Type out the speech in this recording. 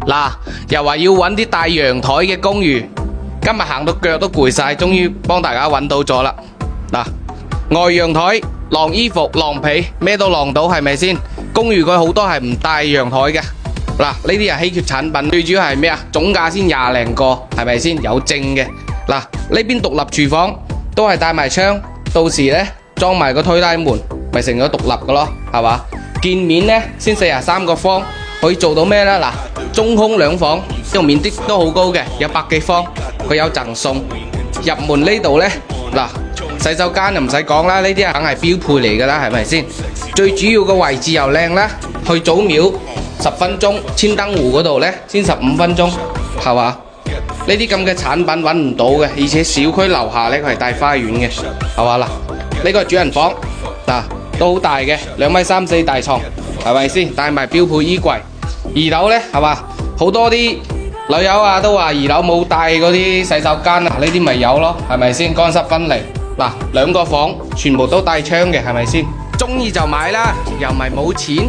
嗱，又話要揾啲帶陽台嘅公寓，今日行到腳都攰晒，終於幫大家揾到咗啦。嗱，外陽台晾衣服、晾被，咩都晾到，係咪先？公寓佢好多係唔帶陽台嘅。嗱，呢啲係稀缺產品，最主要係咩啊？總價先20零個，係咪先？有證嘅。嗱，呢邊獨立廚房都係帶埋窗，到時呢，裝埋個推拉門，咪成咗獨立嘅咯，係嘛？建面呢，先43個方，可以做到咩呢？嗱，中空兩房，呢個面積都好高嘅，有百幾方，佢有贈送。入門呢度呢，嗱，洗手間就唔使講啦，呢啲梗係標配嚟㗎啦，係咪先？最主要個位置又靚啦，去祖廟10分鐘，千燈湖嗰度呢，先15分鐘，係嘛？呢啲咁嘅產品揾唔到嘅，而且小區樓下呢，佢係帶花園嘅，係嘛？嗱，呢個係主人房，嗱，都好大嘅，2米3、4大床，係咪先？帶埋標配衣櫃。2樓呢，係嘛？好多啲女友啊都話2樓冇帶嗰啲洗手間啊，呢啲咪有咯，係咪先？乾濕分離。嗱，2個房全部都帶窗嘅，係咪先？中意就買啦，又唔係冇錢。